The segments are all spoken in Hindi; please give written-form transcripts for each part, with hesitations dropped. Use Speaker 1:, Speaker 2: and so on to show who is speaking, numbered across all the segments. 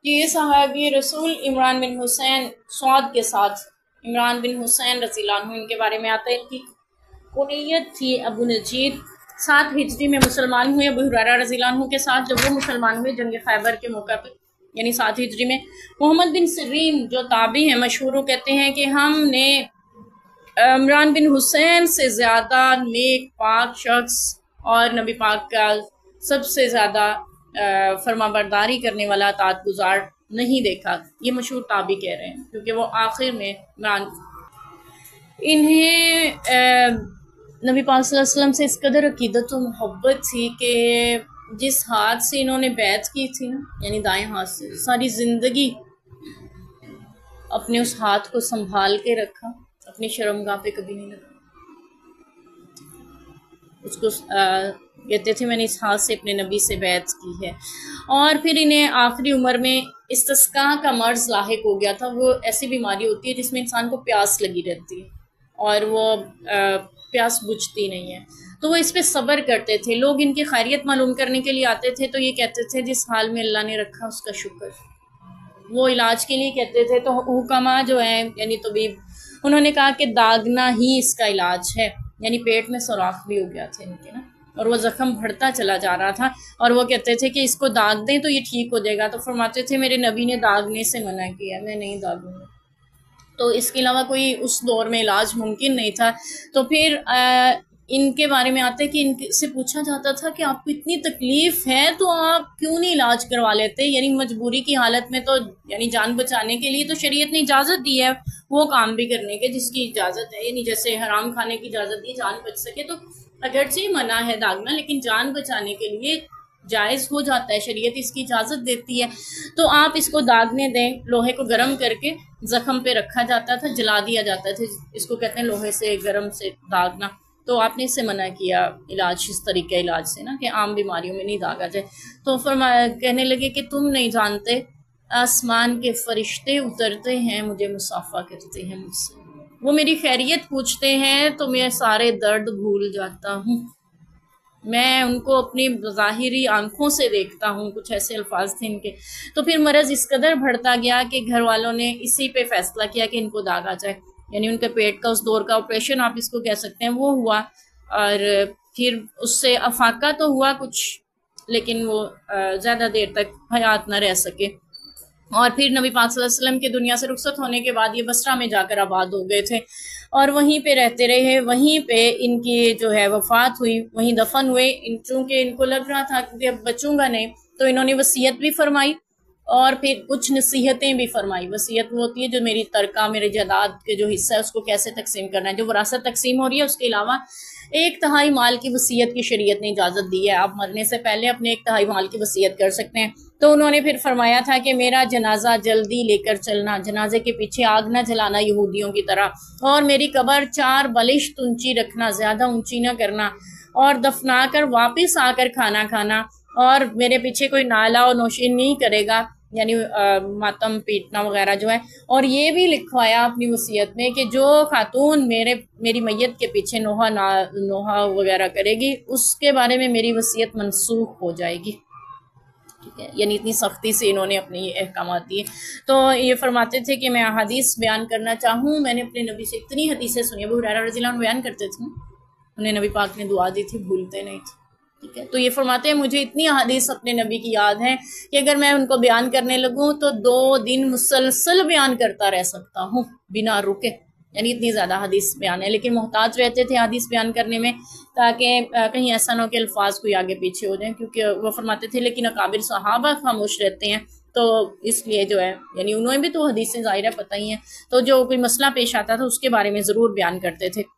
Speaker 1: ये सहाबी रसूल इमरान बिन हुसैन सौद के साथ इमरान बिन हुसैन रज़ियल्लाहु अन्हु इनके बारे में आता है। इनकी कुनियत थी अबू नजीद। 7 हिजरी में मुसलमान हुए अबू हुरैरा रज़ियल्लाहु अन्हु के साथ। जब वो मुसलमान हुए जंग खैबर के मौका पर, यानी 7 हिजरी में, मोहम्मद बिन सिरीन जो ताबी हैं मशहूर, कहते हैं कि हमने इमरान बिन हुसैन से ज़्यादा नेक पाक शख्स और नबी पाक का सबसे ज़्यादा फरमाबरदारी करने वाला अतात गुजार नहीं देखा। ये मशहूर ताबी कह रहे हैं, क्योंकि वो आखिर में इमरान, इन्हें नबी पाक सल्लल्लाहु अलैहि वसल्लम से इस कदर अकीदत और मोहब्बत थी कि जिस हाथ से इन्होंने बैत की थी ना, यानी दाएं हाथ से, सारी ज़िंदगी अपने उस हाथ को संभाल के रखा, अपनी शर्मगाह पे कभी नहीं लगा। उसको कहते थे मैंने इस हाथ से अपने नबी से बैत की है। और फिर इन्हें आखिरी उम्र में इस्तिस्का का मर्ज लाहिक हो गया था। वो ऐसी बीमारी होती है जिसमें इंसान को प्यास लगी रहती है और वो प्यास बुझती नहीं है, तो वो इस पे सब्र करते थे। लोग इनकी खैरियत मालूम करने के लिए आते थे तो ये कहते थे जिस हाल में अल्लाह ने रखा उसका शुक्र। वो इलाज के लिए कहते थे, तो हुक्मा जो है यानी तबीब, उन्होंने कहा कि दागना ही इसका इलाज है। यानी पेट में सुराख भी हो गया था इनके ना, और वो जख्म बढ़ता चला जा रहा था, और वो कहते थे कि इसको दाग दें तो ये ठीक हो जाएगा। तो फरमाते थे मेरे नबी ने दागने से मना किया, मैं नहीं दागूंगा। तो इसके अलावा कोई उस दौर में इलाज मुमकिन नहीं था। तो फिर इनके बारे में आता है कि इनसे पूछा जाता था कि आपको इतनी तकलीफ है तो आप क्यों नहीं इलाज करवा लेते, यानी मजबूरी की हालत में, तो यानी जान बचाने के लिए तो शरीयत ने इजाज़त दी है वो काम भी करने के जिसकी इजाज़त है, यानी जैसे हराम खाने की इजाज़त दी, जान बच सके। तो अगरचे मना है दागना, लेकिन जान बचाने के लिए जायज़ हो जाता है, शरीयत इसकी इजाज़त देती है। तो आप इसको दागने दें, लोहे को गर्म करके ज़ख्म पे रखा जाता था, जला दिया जाता था, इसको कहते हैं लोहे से गर्म से दागना। तो आपने इससे मना किया इलाज, इस तरीके इलाज से ना, कि आम बीमारियों में नहीं दागा जाए। तो कहने लगे कि तुम नहीं जानते, आसमान के फरिश्ते उतरते हैं, मुझे मुसाफा करते हैं मुझसे, वो मेरी खैरियत पूछते हैं तो मैं सारे दर्द भूल जाता हूँ, मैं उनको अपनी ज़ाहिरी आंखों से देखता हूँ। कुछ ऐसे अल्फाज थे इनके। तो फिर मरज़ इस कदर बढ़ता गया कि घर वालों ने इसी पे फैसला किया कि इनको दागा जाए, यानी उनके पेट का उस दौर का ऑपरेशन आप इसको कह सकते हैं वो हुआ। और फिर उससे अफाका तो हुआ कुछ, लेकिन वो ज़्यादा देर तक हयात न रह सके। और फिर नबी पाक सल्लल्लाहु अलैहि वसल्लम के दुनिया से रुखसत होने के बाद ये बसरा में जाकर आबाद हो गए थे और वहीं पे रहते रहे। वहीं पे इनकी जो है वफात हुई, वहीं दफन हुए। चूँकि इनको लग रहा था कि अब बचूंगा नहीं, तो इन्होंने वसीयत भी फरमाई और फिर कुछ नसीहतें भी फरमाई। वसीयत वो होती है जो मेरी तरका, मेरे जायदाद के जो हिस्सा है उसको कैसे तकसीम करना है, जो विरासत तकसीम हो रही है। उसके अलावा 1/3 माल की वसीयत की शरीयत ने इजाज़त दी है, आप मरने से पहले अपने 1/3 माल की वसीयत कर सकते हैं। तो उन्होंने फिर फरमाया था कि मेरा जनाजा जल्दी लेकर चलना, जनाजे के पीछे आग ना जलाना यहूदियों की तरह, और मेरी कब्र 4 बलिश्त ऊंची रखना, ज़्यादा ऊंची ना करना, और दफना कर वापस आकर खाना खाना, और मेरे पीछे कोई नाला और नौशीन नहीं करेगा, यानी मातम पीटना वगैरह जो है। और ये भी लिखवाया अपनी वसीयत में कि जो खातून मेरी मैयत के पीछे नोहा वगैरह करेगी उसके बारे में मेरी वसीयत मनसूख हो जाएगी। ठीक है, यानी इतनी सख्ती से इन्होंने अपने ये अहकाम दिए। तो ये फरमाते थे कि मैं हदीस बयान करना चाहूँ, मैंने अपने नबी से इतनी हदीसें सुनी। अबू हुरैरा रज़ियल्लाहु अन्हु बयान करते थे, उन्हें नबी पाक ने दुआ दी थी, भूलते नहीं थे। ठीक है, तो ये फरमाते हैं मुझे इतनी हदीस अपने नबी की याद है कि अगर मैं उनको बयान करने लगूँ तो 2 दिन मुसलसल बयान करता रह सकता हूँ बिना रुके, यानी इतनी ज़्यादा हदीस बयान है। लेकिन मोहताज रहते थे हदीस बयान करने में, ताकि कहीं ऐसा ना हो कि अल्फाज कोई आगे पीछे हो जाए, क्योंकि वो फरमाते थे लेकिन अकाबिर सहाबा खामोश रहते हैं, तो इसलिए जो है यानी उन्होंने भी तो हदीसें ज़ाहिर है पता ही हैं, तो जो कोई मसला पेश आता था उसके बारे में ज़रूर बयान करते थे।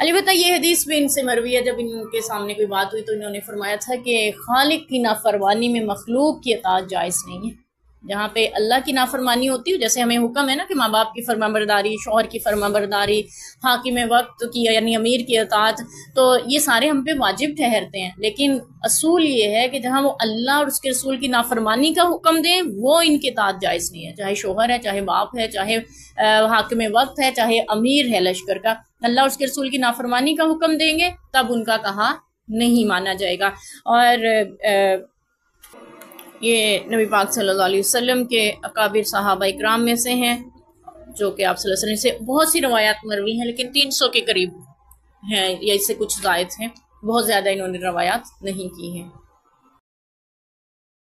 Speaker 1: अलबत्ता ये हदीस भी इनसे मरवी है, जब इनके सामने कोई बात हुई तो इन्होंने फरमाया था कि खालिक की नाफरमानी में मखलूक की अताअत जायज़ नहीं है। जहाँ पे अल्लाह की नाफरमानी होती है, जैसे हमें हुक्म है ना कि माँ बाप की फरमाबरदारी, शौहर की फरमाबरदारी, हाकिम वक्त की यानी अमीर की अताअत, तो ये सारे हम पे वाजिब ठहरते हैं। लेकिन असूल ये है कि जहाँ वो अल्लाह और उसके रसूल की नाफरमानी का हुक्म दें वो इनकी अताअत जायज़ नहीं है, चाहे शौहर है, चाहे बाप है, चाहे हाकिम वक्त है, चाहे अमीर है लश्कर का। अल्लाह और उसके रसूल की नाफरमानी का हुक्म देंगे तब उनका कहा नहीं माना जाएगा। और ये नबी पाक सल्लल्लाहु अलैहि वसल्लम के अकाबिर सहाबा इकराम में से हैं, जो कि आप सल्लल्लाहु अलैहि वसल्लम से बहुत सी रवायात मरवी हैं, लेकिन 300 के करीब हैं या इससे कुछ ज़ायद हैं। बहुत ज़्यादा इन्होंने रवायात नहीं की हैं।